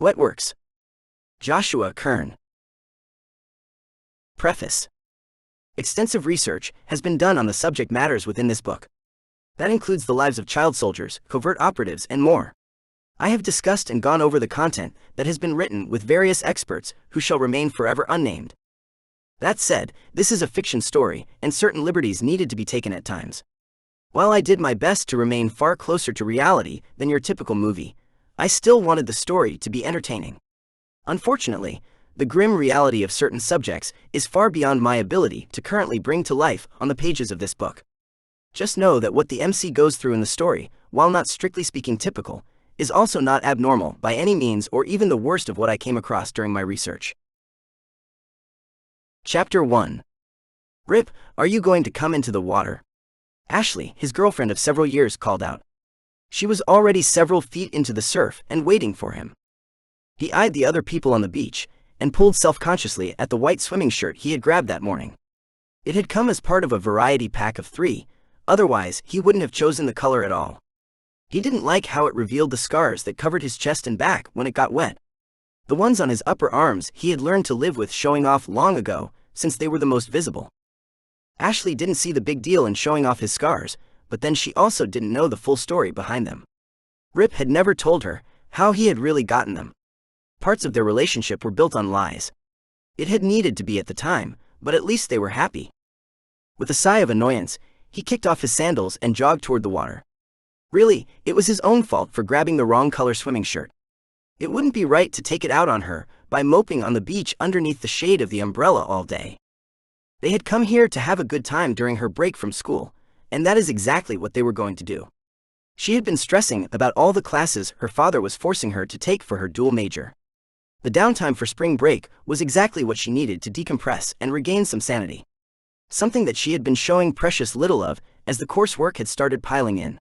WetWorks. Joshua Kern. Preface. Extensive research has been done on the subject matters within this book. That includes the lives of child soldiers, covert operatives, and more. I have discussed and gone over the content that has been written with various experts who shall remain forever unnamed. That said, this is a fiction story, and certain liberties needed to be taken at times. While I did my best to remain far closer to reality than your typical movie, I still wanted the story to be entertaining. Unfortunately, the grim reality of certain subjects is far beyond my ability to currently bring to life on the pages of this book. Just know that what the MC goes through in the story, while not strictly speaking typical, is also not abnormal by any means or even the worst of what I came across during my research. Chapter 1. Rip, are you going to come into the water? Ashley, his girlfriend of several years, called out. She was already several feet into the surf and waiting for him. He eyed the other people on the beach and pulled self-consciously at the white swimming shirt he had grabbed that morning. It had come as part of a variety pack of 3, otherwise he wouldn't have chosen the color at all. He didn't like how it revealed the scars that covered his chest and back when it got wet. The ones on his upper arms he had learned to live with showing off long ago, since they were the most visible. Ashley didn't see the big deal in showing off his scars, but then she also didn't know the full story behind them. Rip had never told her how he had really gotten them. Parts of their relationship were built on lies. It had needed to be at the time, but at least they were happy. With a sigh of annoyance, he kicked off his sandals and jogged toward the water. Really, it was his own fault for grabbing the wrong color swimming shirt. It wouldn't be right to take it out on her by moping on the beach underneath the shade of the umbrella all day. They had come here to have a good time during her break from school, and that is exactly what they were going to do. She had been stressing about all the classes her father was forcing her to take for her dual major. The downtime for spring break was exactly what she needed to decompress and regain some sanity. Something that she had been showing precious little of as the coursework had started piling in.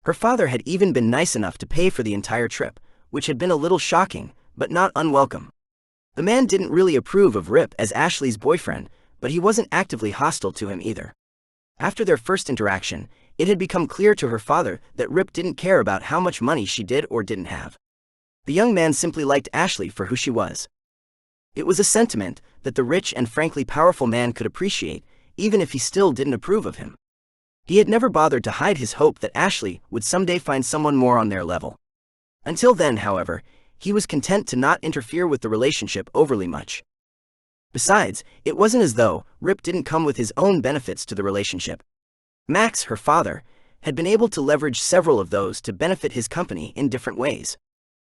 Her father had even been nice enough to pay for the entire trip, which had been a little shocking, but not unwelcome. The man didn't really approve of Rip as Ashley's boyfriend, but he wasn't actively hostile to him either. After their first interaction, it had become clear to her father that Rip didn't care about how much money she did or didn't have. The young man simply liked Ashley for who she was. It was a sentiment that the rich and frankly powerful man could appreciate, even if he still didn't approve of him. He had never bothered to hide his hope that Ashley would someday find someone more on their level. Until then, however, he was content to not interfere with the relationship overly much. Besides, it wasn't as though Rip didn't come with his own benefits to the relationship. Max, her father, had been able to leverage several of those to benefit his company in different ways.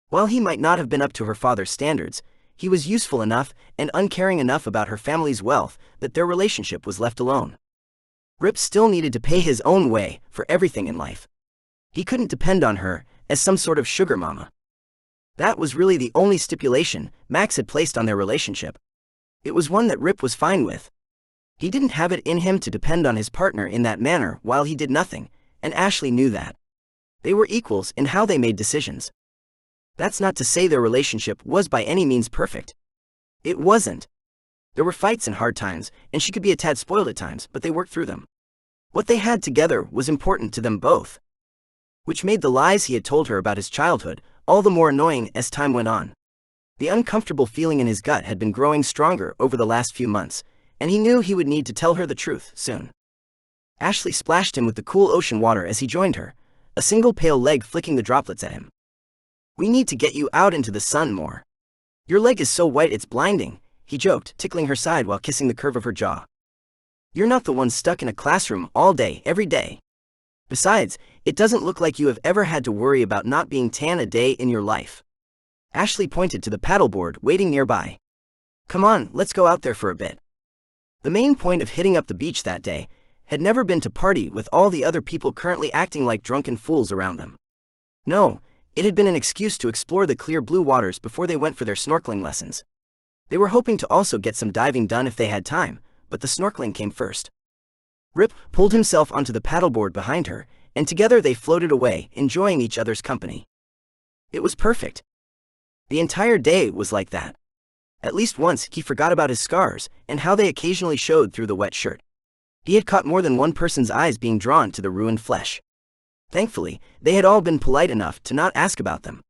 While he might not have been up to her father's standards, he was useful enough and uncaring enough about her family's wealth that their relationship was left alone. Rip still needed to pay his own way for everything in life. He couldn't depend on her as some sort of sugar mama. That was really the only stipulation Max had placed on their relationship. It was one that Rip was fine with. He didn't have it in him to depend on his partner in that manner while he did nothing, and Ashley knew that. They were equals in how they made decisions. That's not to say their relationship was by any means perfect. It wasn't. There were fights and hard times, and she could be a tad spoiled at times, but they worked through them. What they had together was important to them both. Which made the lies he had told her about his childhood all the more annoying as time went on. The uncomfortable feeling in his gut had been growing stronger over the last few months, and he knew he would need to tell her the truth soon. Ashley splashed him with the cool ocean water as he joined her, a single pale leg flicking the droplets at him. "We need to get you out into the sun more. Your leg is so white it's blinding," he joked, tickling her side while kissing the curve of her jaw. "You're not the one stuck in a classroom all day, every day. Besides, it doesn't look like you have ever had to worry about not being tan a day in your life." Ashley pointed to the paddleboard waiting nearby. "Come on, let's go out there for a bit." The main point of hitting up the beach that day had never been to party with all the other people currently acting like drunken fools around them. No, it had been an excuse to explore the clear blue waters before they went for their snorkeling lessons. They were hoping to also get some diving done if they had time, but the snorkeling came first. Rip pulled himself onto the paddleboard behind her, and together they floated away, enjoying each other's company. It was perfect. The entire day was like that. At least once he forgot about his scars and how they occasionally showed through the wet shirt. He had caught more than one person's eyes being drawn to the ruined flesh. Thankfully, they had all been polite enough to not ask about them.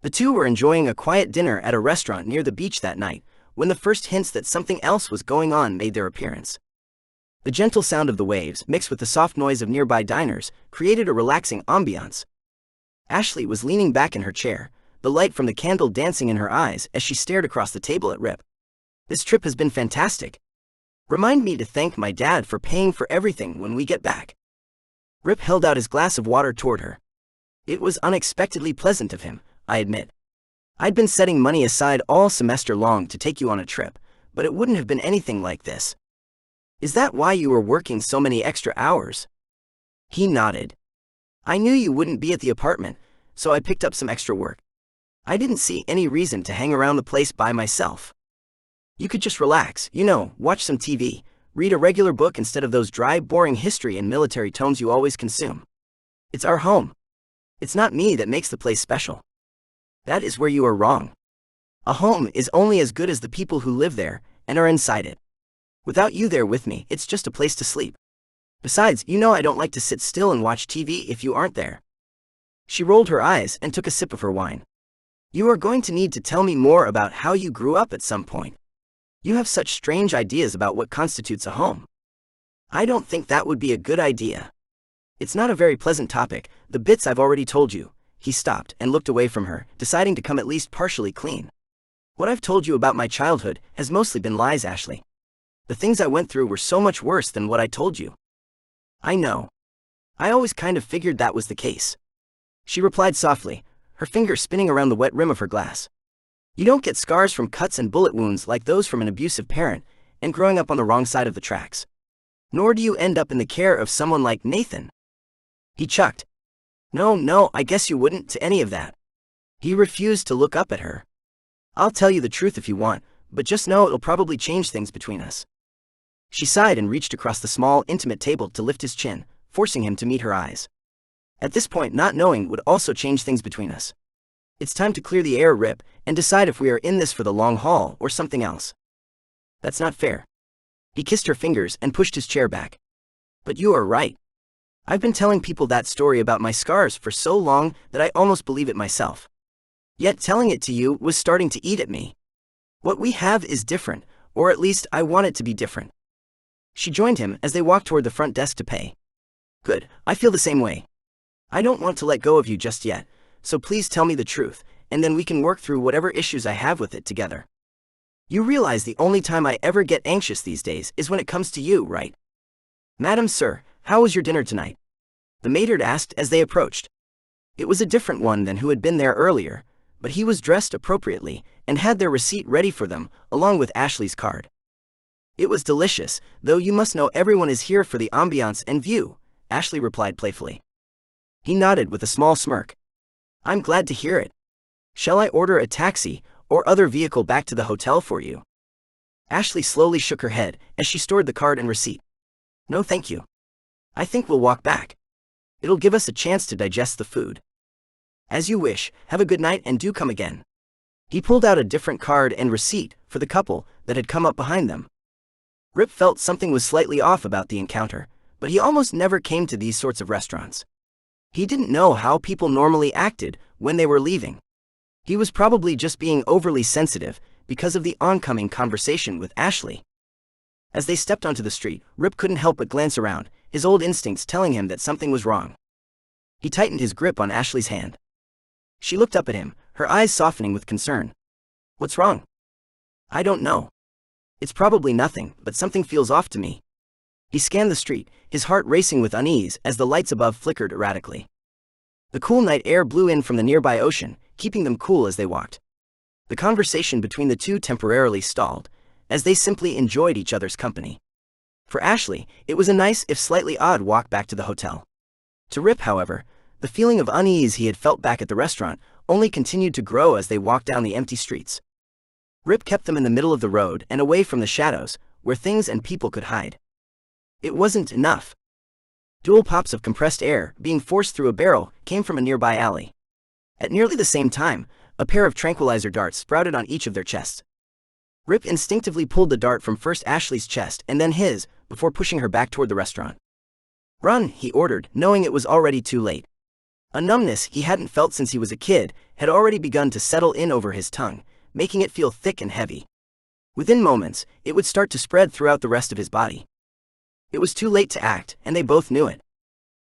The two were enjoying a quiet dinner at a restaurant near the beach that night, when the first hints that something else was going on made their appearance. The gentle sound of the waves, mixed with the soft noise of nearby diners, created a relaxing ambiance. Ashley was leaning back in her chair, the light from the candle dancing in her eyes as she stared across the table at Rip. "This trip has been fantastic. Remind me to thank my dad for paying for everything when we get back." Rip held out his glass of water toward her. "It was unexpectedly pleasant of him, I admit. I'd been setting money aside all semester long to take you on a trip, but it wouldn't have been anything like this. Is that why you were working so many extra hours?" He nodded. "I knew you wouldn't be at the apartment, so I picked up some extra work. I didn't see any reason to hang around the place by myself. You could just relax, watch some TV, read a regular book instead of those dry, boring history and military tomes you always consume. It's our home. It's not me that makes the place special." "That is where you are wrong. A home is only as good as the people who live there and are inside it. Without you there with me, it's just a place to sleep. Besides, I don't like to sit still and watch TV if you aren't there." She rolled her eyes and took a sip of her wine. "You are going to need to tell me more about how you grew up at some point. You have such strange ideas about what constitutes a home." "I don't think that would be a good idea. It's not a very pleasant topic, the bits I've already told you." He stopped and looked away from her, deciding to come at least partially clean. "What I've told you about my childhood has mostly been lies, Ashley. The things I went through were so much worse than what I told you." "I know. I always kind of figured that was the case," she replied softly, her finger spinning around the wet rim of her glass. "You don't get scars from cuts and bullet wounds like those from an abusive parent and growing up on the wrong side of the tracks. Nor do you end up in the care of someone like Nathan." He chucked. No, I guess you wouldn't to any of that." He refused to look up at her. "I'll tell you the truth if you want, but just know it'll probably change things between us." She sighed and reached across the small, intimate table to lift his chin, forcing him to meet her eyes. "At this point, not knowing would also change things between us. It's time to clear the air, Rip, and decide if we are in this for the long haul or something else." "That's not fair." He kissed her fingers and pushed his chair back. "But you are right. I've been telling people that story about my scars for so long that I almost believe it myself. Yet telling it to you was starting to eat at me. What we have is different, or at least I want it to be different." She joined him as they walked toward the front desk to pay. "Good, I feel the same way. I don't want to let go of you just yet, so please tell me the truth, and then we can work through whatever issues I have with it together. You realize the only time I ever get anxious these days is when it comes to you, right?" "Madam Sir, how was your dinner tonight?" the maître asked as they approached. It was a different one than who had been there earlier, but he was dressed appropriately and had their receipt ready for them, along with Ashley's card. "It was delicious, though you must know everyone is here for the ambiance and view," Ashley replied playfully. He nodded with a small smirk. "I'm glad to hear it. Shall I order a taxi or other vehicle back to the hotel for you?" Ashley slowly shook her head as she stored the card and receipt. "No thank you. I think we'll walk back. It'll give us a chance to digest the food." "As you wish, have a good night and do come again." He pulled out a different card and receipt for the couple that had come up behind them. Rip felt something was slightly off about the encounter, but he almost never came to these sorts of restaurants. He didn't know how people normally acted when they were leaving. He was probably just being overly sensitive because of the oncoming conversation with Ashley. As they stepped onto the street, Rip couldn't help but glance around, his old instincts telling him that something was wrong. He tightened his grip on Ashley's hand. She looked up at him, her eyes softening with concern. "What's wrong?" "I don't know. It's probably nothing, but something feels off to me." He scanned the street, his heart racing with unease as the lights above flickered erratically. The cool night air blew in from the nearby ocean, keeping them cool as they walked. The conversation between the two temporarily stalled, as they simply enjoyed each other's company. For Ashley, it was a nice if slightly odd walk back to the hotel. To Rip, however, the feeling of unease he had felt back at the restaurant only continued to grow as they walked down the empty streets. Rip kept them in the middle of the road and away from the shadows, where things and people could hide. It wasn't enough. Dual pops of compressed air, being forced through a barrel, came from a nearby alley. At nearly the same time, a pair of tranquilizer darts sprouted on each of their chests. Rip instinctively pulled the dart from first Ashley's chest and then his, before pushing her back toward the restaurant. "Run," he ordered, knowing it was already too late. A numbness he hadn't felt since he was a kid had already begun to settle in over his tongue, making it feel thick and heavy. Within moments, it would start to spread throughout the rest of his body. It was too late to act, and they both knew it.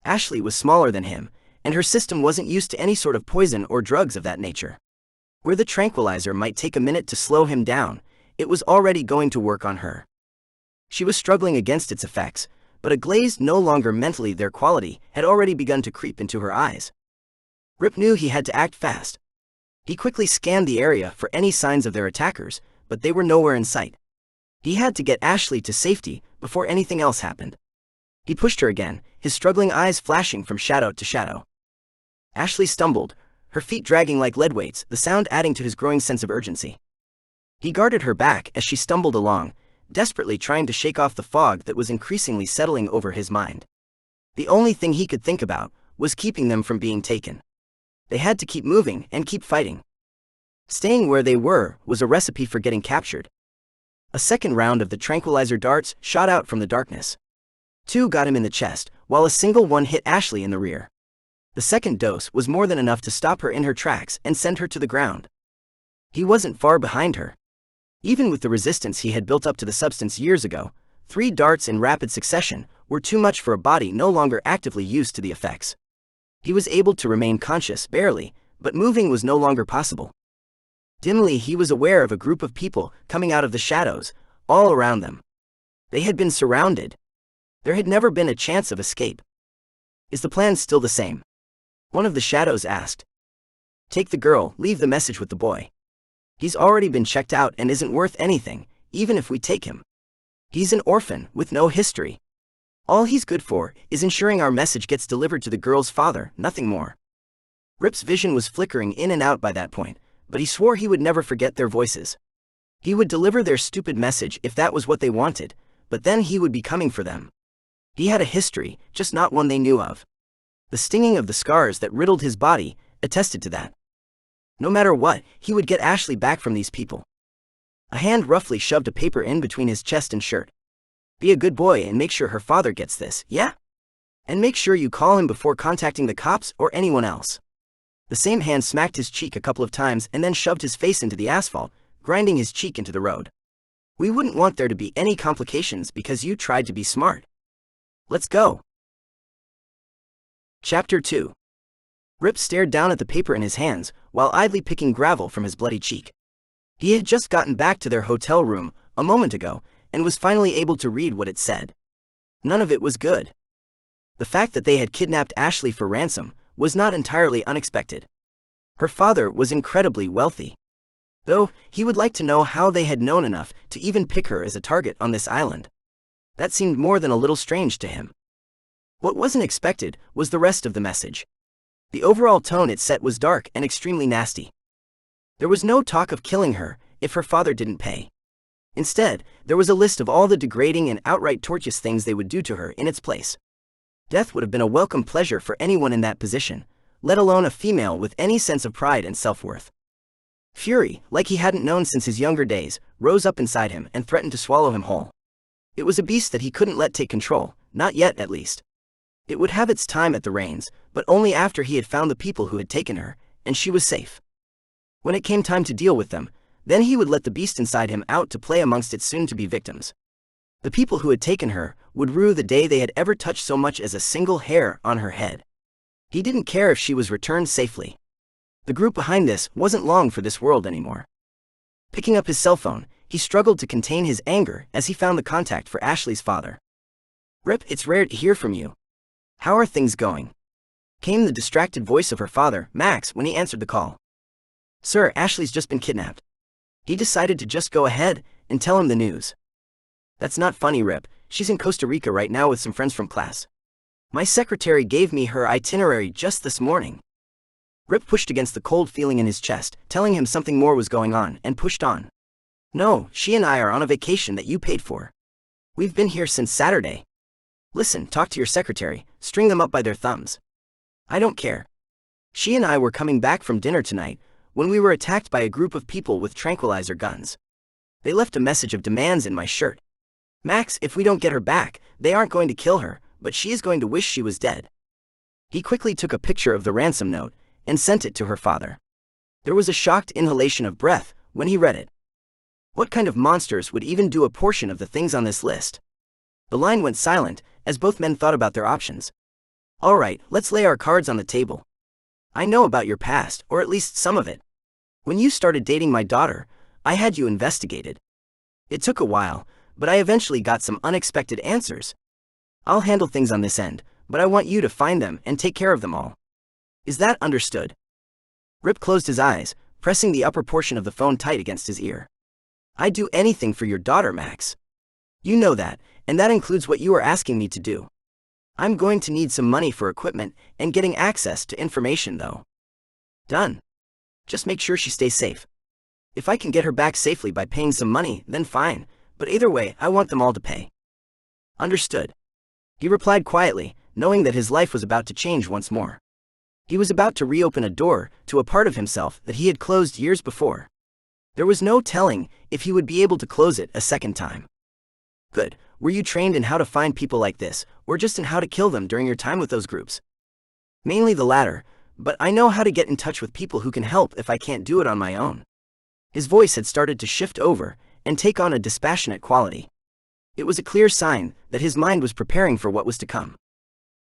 Ashley was smaller than him, and her system wasn't used to any sort of poison or drugs of that nature. Where the tranquilizer might take a minute to slow him down, it was already going to work on her. She was struggling against its effects, but a glaze no longer mentally their quality had already begun to creep into her eyes. Rip knew he had to act fast. He quickly scanned the area for any signs of their attackers, but they were nowhere in sight. He had to get Ashley to safety before anything else happened. He pushed her again, his struggling eyes flashing from shadow to shadow. Ashley stumbled, her feet dragging like lead weights, the sound adding to his growing sense of urgency. He guarded her back as she stumbled along, desperately trying to shake off the fog that was increasingly settling over his mind. The only thing he could think about was keeping them from being taken. They had to keep moving and keep fighting. Staying where they were was a recipe for getting captured. A second round of the tranquilizer darts shot out from the darkness. 2 got him in the chest, while a single one hit Ashley in the rear. The second dose was more than enough to stop her in her tracks and send her to the ground. He wasn't far behind her. Even with the resistance he had built up to the substance years ago, 3 darts in rapid succession were too much for a body no longer actively used to the effects. He was able to remain conscious, barely, but moving was no longer possible. Dimly he was aware of a group of people coming out of the shadows, all around them. They had been surrounded. There had never been a chance of escape. Is the plan still the same? One of the shadows asked. Take the girl, leave the message with the boy. He's already been checked out and isn't worth anything, even if we take him. He's an orphan, with no history. All he's good for is ensuring our message gets delivered to the girl's father, nothing more. Rip's vision was flickering in and out by that point, but he swore he would never forget their voices. He would deliver their stupid message if that was what they wanted, but then he would be coming for them. He had a history, just not one they knew of. The stinging of the scars that riddled his body attested to that. No matter what, he would get Ashley back from these people. A hand roughly shoved a paper in between his chest and shirt. Be a good boy and make sure her father gets this, yeah? And make sure you call him before contacting the cops or anyone else. The same hand smacked his cheek a couple of times and then shoved his face into the asphalt, grinding his cheek into the road. We wouldn't want there to be any complications because you tried to be smart. Let's go. Chapter 2. Rip stared down at the paper in his hands, while idly picking gravel from his bloody cheek. He had just gotten back to their hotel room a moment ago, and was finally able to read what it said. None of it was good. The fact that they had kidnapped Ashley for ransom was not entirely unexpected. Her father was incredibly wealthy. Though, he would like to know how they had known enough to even pick her as a target on this island. That seemed more than a little strange to him. What wasn't expected was the rest of the message. The overall tone it set was dark and extremely nasty. There was no talk of killing her if her father didn't pay. Instead, there was a list of all the degrading and outright torturous things they would do to her in its place. Death would have been a welcome pleasure for anyone in that position, let alone a female with any sense of pride and self-worth. Fury, like he hadn't known since his younger days, rose up inside him and threatened to swallow him whole. It was a beast that he couldn't let take control, not yet at least. It would have its time at the reins, but only after he had found the people who had taken her, and she was safe. When it came time to deal with them, then he would let the beast inside him out to play amongst its soon-to-be victims. The people who had taken her would rue the day they had ever touched so much as a single hair on her head. He didn't care if she was returned safely. The group behind this wasn't long for this world anymore. Picking up his cell phone, he struggled to contain his anger as he found the contact for Ashley's father. Rip, it's rare to hear from you. How are things going? Came the distracted voice of her father, Max, when he answered the call. Sir, Ashley's just been kidnapped. He decided to just go ahead and tell him the news. That's not funny, Rip. She's in Costa Rica right now with some friends from class. My secretary gave me her itinerary just this morning. Rip pushed against the cold feeling in his chest, telling him something more was going on, and pushed on. No, she and I are on a vacation that you paid for. We've been here since Saturday. Listen, talk to your secretary, string them up by their thumbs. I don't care. She and I were coming back from dinner tonight, when we were attacked by a group of people with tranquilizer guns. They left a message of demands in my shirt. Max, if we don't get her back, they aren't going to kill her, but she is going to wish she was dead. He quickly took a picture of the ransom note and sent it to her father. There was a shocked inhalation of breath when he read it. What kind of monsters would even do a portion of the things on this list? The line went silent as both men thought about their options. All right, let's lay our cards on the table. I know about your past, or at least some of it. When you started dating my daughter, I had you investigated. It took a while, but I eventually got some unexpected answers. I'll handle things on this end, but I want you to find them and take care of them all. Is that understood? Rip closed his eyes, pressing the upper portion of the phone tight against his ear. I'd do anything for your daughter, Max. You know that, and that includes what you are asking me to do. I'm going to need some money for equipment and getting access to information, though. Done. Just make sure she stays safe. If I can get her back safely by paying some money, then fine, but either way, I want them all to pay. Understood. He replied quietly, knowing that his life was about to change once more. He was about to reopen a door to a part of himself that he had closed years before. There was no telling if he would be able to close it a second time. Good. Were you trained in how to find people like this, or just in how to kill them during your time with those groups? Mainly the latter, but I know how to get in touch with people who can help if I can't do it on my own. His voice had started to shift over and take on a dispassionate quality. It was a clear sign that his mind was preparing for what was to come.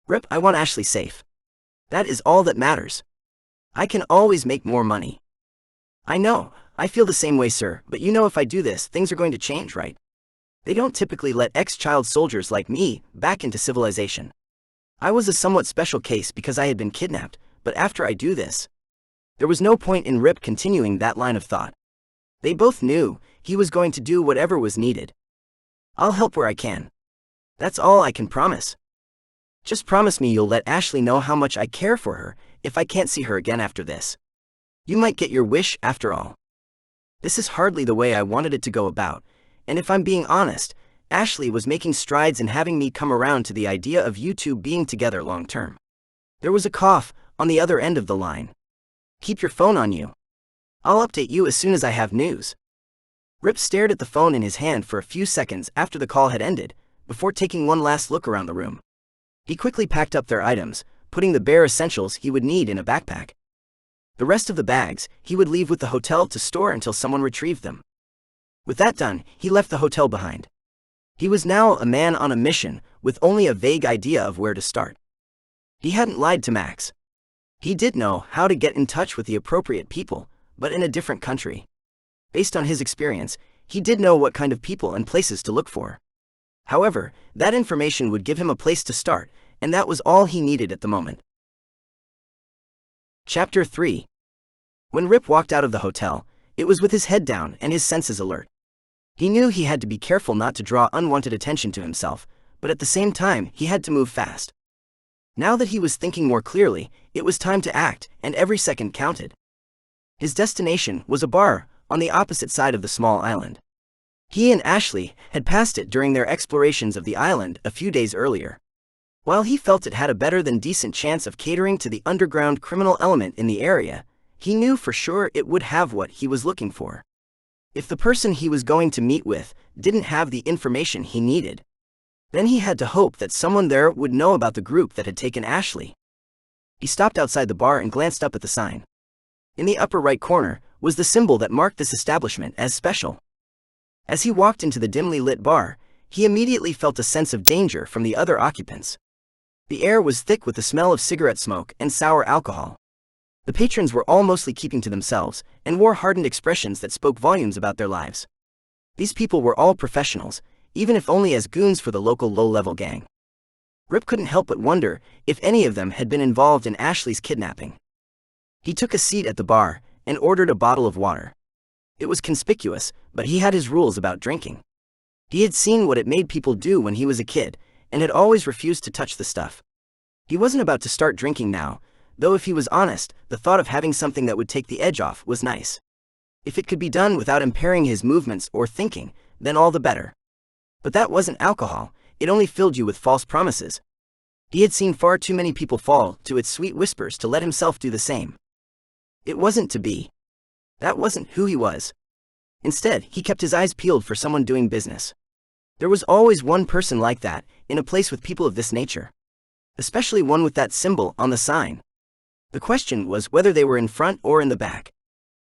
Rip, I want Ashley safe. That is all that matters. I can always make more money. I know, I feel the same way, sir, but you know if I do this, things are going to change, right? They don't typically let ex-child soldiers like me back into civilization. I was a somewhat special case because I had been kidnapped, but after I do this... There was no point in Rip continuing that line of thought. They both knew he was going to do whatever was needed. I'll help where I can. That's all I can promise. Just promise me you'll let Ashley know how much I care for her if I can't see her again after this. You might get your wish after all. This is hardly the way I wanted it to go about, and if I'm being honest, Ashley was making strides in having me come around to the idea of you two being together long term. There was a cough on the other end of the line. Keep your phone on you. I'll update you as soon as I have news. Rip stared at the phone in his hand for a few seconds after the call had ended, before taking one last look around the room. He quickly packed up their items, putting the bare essentials he would need in a backpack. The rest of the bags he would leave with the hotel to store until someone retrieved them. With that done, he left the hotel behind. He was now a man on a mission, with only a vague idea of where to start. He hadn't lied to Max. He did know how to get in touch with the appropriate people, but in a different country. Based on his experience, he did know what kind of people and places to look for. However, that information would give him a place to start, and that was all he needed at the moment. Chapter 3. When Rip walked out of the hotel, it was with his head down and his senses alert. He knew he had to be careful not to draw unwanted attention to himself, but at the same time he had to move fast. Now that he was thinking more clearly, it was time to act, and every second counted. His destination was a bar on the opposite side of the small island. He and Ashley had passed it during their explorations of the island a few days earlier. While he felt it had a better than decent chance of catering to the underground criminal element in the area, he knew for sure it would have what he was looking for. If the person he was going to meet with didn't have the information he needed, then he had to hope that someone there would know about the group that had taken Ashley. He stopped outside the bar and glanced up at the sign. In the upper right corner was the symbol that marked this establishment as special. As he walked into the dimly lit bar, he immediately felt a sense of danger from the other occupants. The air was thick with the smell of cigarette smoke and sour alcohol. The patrons were all mostly keeping to themselves and wore hardened expressions that spoke volumes about their lives. These people were all professionals, even if only as goons for the local low-level gang. Rip couldn't help but wonder if any of them had been involved in Ashley's kidnapping. He took a seat at the bar and ordered a bottle of water. It was conspicuous, but he had his rules about drinking. He had seen what it made people do when he was a kid, and had always refused to touch the stuff. He wasn't about to start drinking now, though if he was honest, the thought of having something that would take the edge off was nice. If it could be done without impairing his movements or thinking, then all the better. But that wasn't alcohol, it only filled you with false promises. He had seen far too many people fall to its sweet whispers to let himself do the same. It wasn't to be. That wasn't who he was. Instead, he kept his eyes peeled for someone doing business. There was always one person like that, in a place with people of this nature. especially one with that symbol on the sign. The question was whether they were in front or in the back.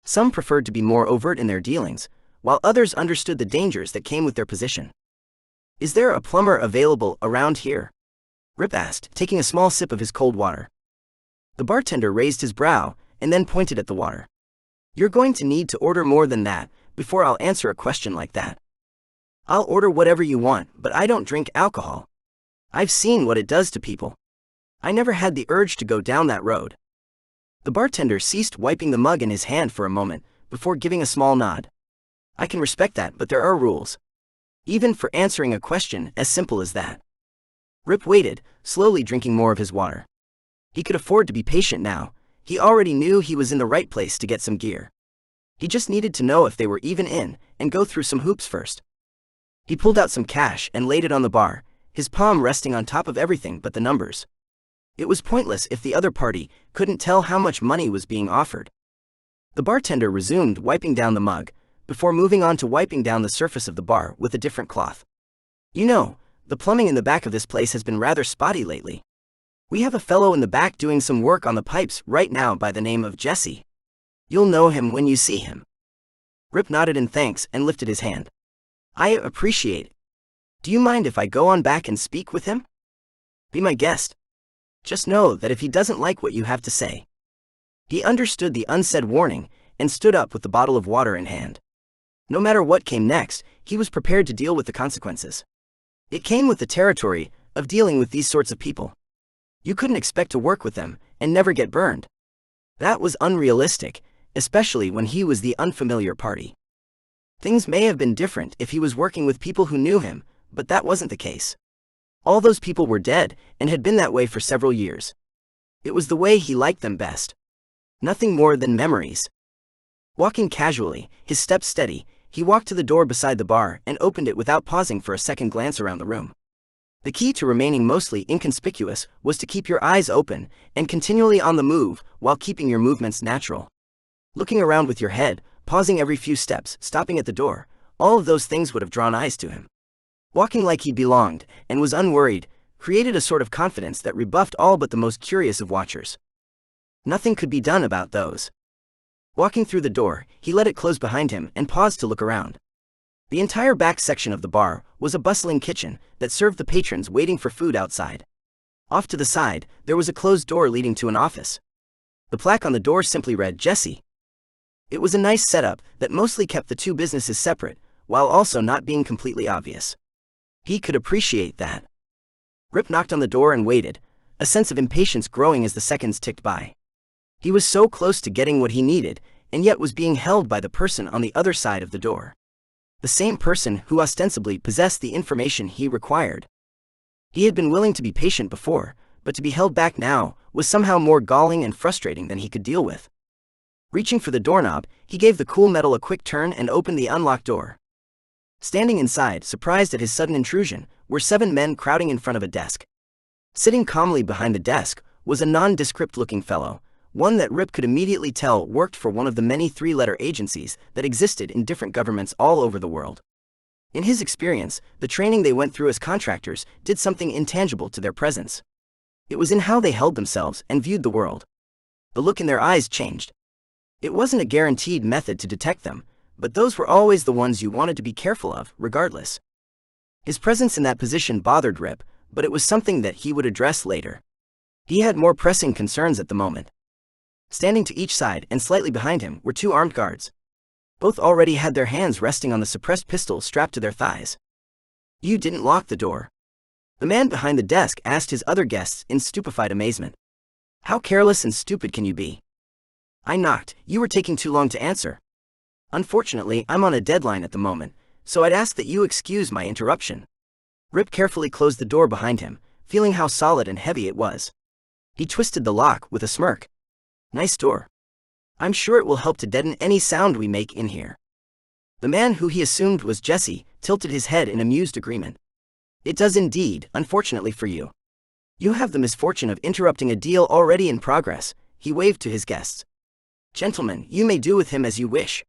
Some preferred to be more overt in their dealings, while others understood the dangers that came with their position. "Is there a plumber available around here?" Rip asked, taking a small sip of his cold water. The bartender raised his brow and then pointed at the water. "You're going to need to order more than that before I'll answer a question like that. I'll order whatever you want, but I don't drink alcohol. I've seen what it does to people. I never had the urge to go down that road." The bartender ceased wiping the mug in his hand for a moment before giving a small nod. "I can respect that, but there are rules. Even for answering a question as simple as that." Rip waited, slowly drinking more of his water. He could afford to be patient now. He already knew he was in the right place to get some gear. He just needed to know if they were even in and go through some hoops first. He pulled out some cash and laid it on the bar, his palm resting on top of everything but the numbers. It was pointless if the other party couldn't tell how much money was being offered. The bartender resumed wiping down the mug, before moving on to wiping down the surface of the bar with a different cloth. "You know, the plumbing in the back of this place has been rather spotty lately. We have a fellow in the back doing some work on the pipes right now by the name of Jesse. You'll know him when you see him." Rip nodded in thanks and lifted his hand. "I appreciate it. Do you mind if I go on back and speak with him? Be my guest. Just know that if he doesn't like what you have to say." He understood the unsaid warning and stood up with the bottle of water in hand. No matter what came next, he was prepared to deal with the consequences. It came with the territory of dealing with these sorts of people. You couldn't expect to work with them and never get burned. That was unrealistic, especially when he was the unfamiliar party. Things may have been different if he was working with people who knew him, but that wasn't the case. All those people were dead and had been that way for several years. It was the way he liked them best. Nothing more than memories. Walking casually, his steps steady, he walked to the door beside the bar and opened it without pausing for a second glance around the room. The key to remaining mostly inconspicuous was to keep your eyes open and continually on the move while keeping your movements natural. Looking around with your head, pausing every few steps, stopping at the door, all of those things would have drawn eyes to him. Walking like he belonged and was unworried created a sort of confidence that rebuffed all but the most curious of watchers. Nothing could be done about those. Walking through the door, he let it close behind him and paused to look around. The entire back section of the bar was a bustling kitchen that served the patrons waiting for food outside. Off to the side, there was a closed door leading to an office. The plaque on the door simply read Jesse. It was a nice setup that mostly kept the two businesses separate, while also not being completely obvious. He could appreciate that. Rip knocked on the door and waited, a sense of impatience growing as the seconds ticked by. He was so close to getting what he needed, and yet was being held by the person on the other side of the door. The same person who ostensibly possessed the information he required. He had been willing to be patient before, but to be held back now was somehow more galling and frustrating than he could deal with. Reaching for the doorknob, he gave the cool metal a quick turn and opened the unlocked door. Standing inside, surprised at his sudden intrusion, were 7 men crowding in front of a desk. Sitting calmly behind the desk was a nondescript-looking fellow, one that Rip could immediately tell worked for one of the many 3-letter agencies that existed in different governments all over the world. In his experience, the training they went through as contractors did something intangible to their presence. It was in how they held themselves and viewed the world. The look in their eyes changed. It wasn't a guaranteed method to detect them, but those were always the ones you wanted to be careful of, regardless. His presence in that position bothered Rip, but it was something that he would address later. He had more pressing concerns at the moment. Standing to each side and slightly behind him were 2 armed guards. Both already had their hands resting on the suppressed pistol strapped to their thighs. "You didn't lock the door?" The man behind the desk asked his other guests in stupefied amazement. "How careless and stupid can you be?" "I knocked. You were taking too long to answer. Unfortunately, I'm on a deadline at the moment, so I'd ask that you excuse my interruption." Rip carefully closed the door behind him, feeling how solid and heavy it was. He twisted the lock with a smirk. "Nice door. I'm sure it will help to deaden any sound we make in here." The man who he assumed was Jesse tilted his head in amused agreement. "It does indeed, unfortunately for you. You have the misfortune of interrupting a deal already in progress," he waved to his guests. "Gentlemen, you may do with him as you wish.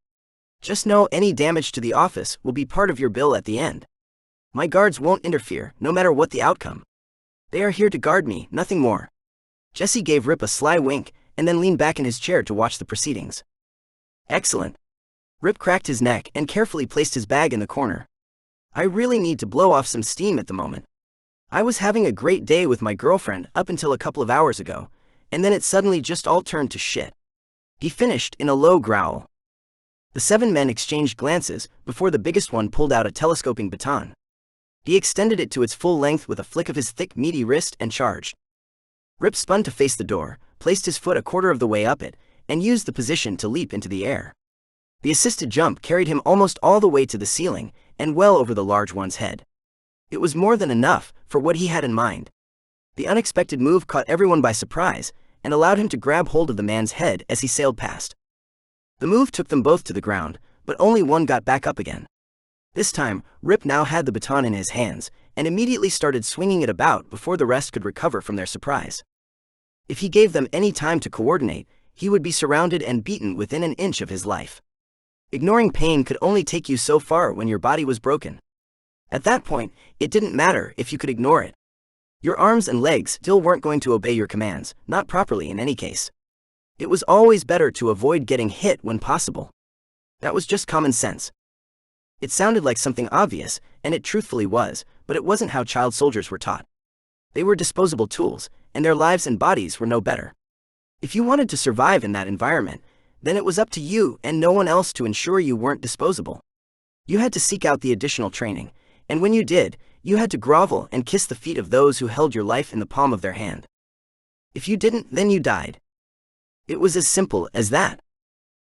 Just know any damage to the office will be part of your bill at the end. My guards won't interfere, no matter what the outcome." They are here to guard me, nothing more. Jesse gave Rip a sly wink, and then leaned back in his chair to watch the proceedings. Excellent. Rip cracked his neck and carefully placed his bag in the corner. I really need to blow off some steam at the moment. I was having a great day with my girlfriend up until a couple of hours ago, and then it suddenly just all turned to shit. He finished in a low growl. The 7 men exchanged glances before the biggest one pulled out a telescoping baton. He extended it to its full length with a flick of his thick, meaty wrist and charged. Rip spun to face the door, placed his foot a quarter of the way up it, and used the position to leap into the air. The assisted jump carried him almost all the way to the ceiling and well over the large one's head. It was more than enough for what he had in mind. The unexpected move caught everyone by surprise and allowed him to grab hold of the man's head as he sailed past. The move took them both to the ground, but only one got back up again. This time, Rip now had the baton in his hands and immediately started swinging it about before the rest could recover from their surprise. If he gave them any time to coordinate, he would be surrounded and beaten within an inch of his life. Ignoring pain could only take you so far when your body was broken. At that point, it didn't matter if you could ignore it. Your arms and legs still weren't going to obey your commands, not properly in any case. It was always better to avoid getting hit when possible. That was just common sense. It sounded like something obvious, and it truthfully was, but it wasn't how child soldiers were taught. They were disposable tools, and their lives and bodies were no better. If you wanted to survive in that environment, then it was up to you and no one else to ensure you weren't disposable. You had to seek out the additional training, and when you did, you had to grovel and kiss the feet of those who held your life in the palm of their hand. If you didn't, then you died. It was as simple as that.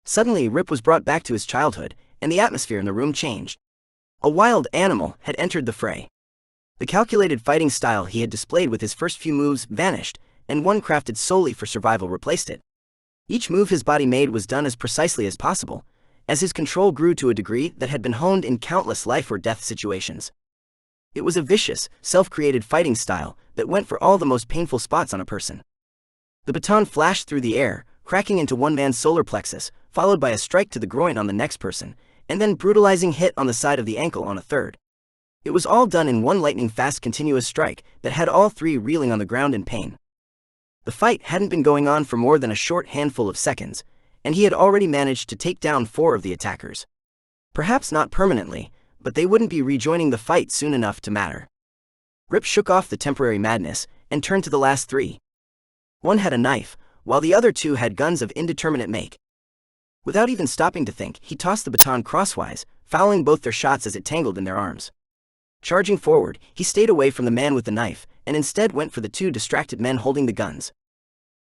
Suddenly, Rip was brought back to his childhood, and the atmosphere in the room changed. A wild animal had entered the fray. The calculated fighting style he had displayed with his first few moves vanished, and one crafted solely for survival replaced it. Each move his body made was done as precisely as possible, as his control grew to a degree that had been honed in countless life or death situations. It was a vicious, self-created fighting style that went for all the most painful spots on a person. The baton flashed through the air, cracking into one man's solar plexus, followed by a strike to the groin on the next person, and then brutalizing hit on the side of the ankle on a third. It was all done in one lightning-fast continuous strike that had all 3 reeling on the ground in pain. The fight hadn't been going on for more than a short handful of seconds, and he had already managed to take down 4 of the attackers. Perhaps not permanently, but they wouldn't be rejoining the fight soon enough to matter. Rip shook off the temporary madness and turned to the last 3. One had a knife, while the other 2 had guns of indeterminate make. Without even stopping to think, he tossed the baton crosswise, fouling both their shots as it tangled in their arms. Charging forward, he stayed away from the man with the knife, and instead went for the 2 distracted men holding the guns.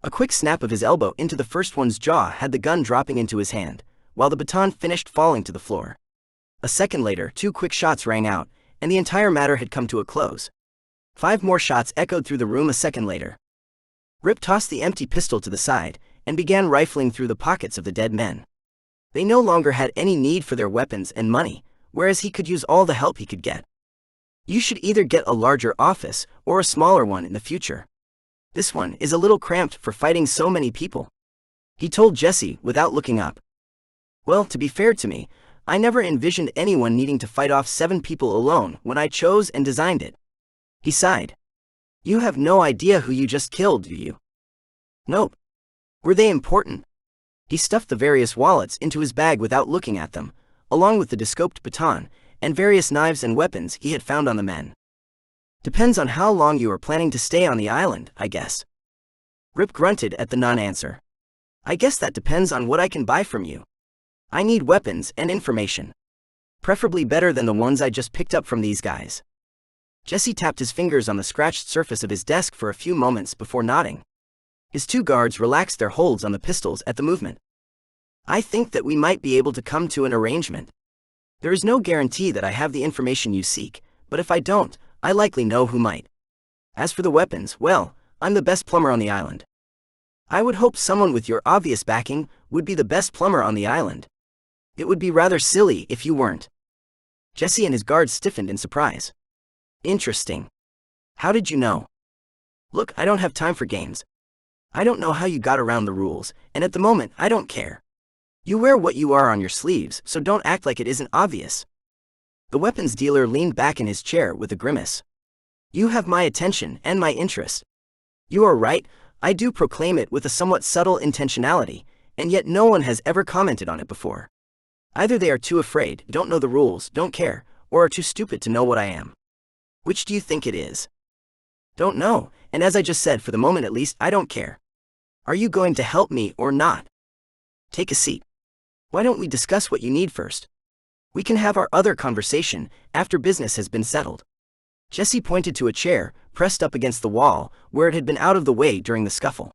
A quick snap of his elbow into the first one's jaw had the gun dropping into his hand, while the baton finished falling to the floor. A second later, 2 quick shots rang out, and the entire matter had come to a close. 5 more shots echoed through the room a second later. Rip tossed the empty pistol to the side, and began rifling through the pockets of the dead men. They no longer had any need for their weapons and money, whereas he could use all the help he could get. You should either get a larger office or a smaller one in the future. This one is a little cramped for fighting so many people, he told Jesse without looking up. Well, to be fair to me, I never envisioned anyone needing to fight off 7 people alone when I chose and designed it. He sighed. You have no idea who you just killed, do you? Nope. Were they important? He stuffed the various wallets into his bag without looking at them, along with the descoped baton and various knives and weapons he had found on the men. Depends on how long you are planning to stay on the island, I guess. Rip grunted at the non-answer. I guess that depends on what I can buy from you. I need weapons and information. Preferably better than the ones I just picked up from these guys. Jesse tapped his fingers on the scratched surface of his desk for a few moments before nodding. His 2 guards relaxed their holds on the pistols at the movement. I think that we might be able to come to an arrangement. There is no guarantee that I have the information you seek, but if I don't, I likely know who might. As for the weapons, well, I'm the best plumber on the island. I would hope someone with your obvious backing would be the best plumber on the island. It would be rather silly if you weren't. Jesse and his guards stiffened in surprise. Interesting. How did you know? Look, I don't have time for games. I don't know how you got around the rules, and at the moment, I don't care. You wear what you are on your sleeves, so don't act like it isn't obvious. The weapons dealer leaned back in his chair with a grimace. You have my attention and my interest. You are right, I do proclaim it with a somewhat subtle intentionality, and yet no one has ever commented on it before. Either they are too afraid, don't know the rules, don't care, or are too stupid to know what I am. Which do you think it is? Don't know, and as I just said, for the moment at least, I don't care. Are you going to help me or not? Take a seat. Why don't we discuss what you need first? We can have our other conversation after business has been settled. Jesse pointed to a chair, pressed up against the wall, where it had been out of the way during the scuffle.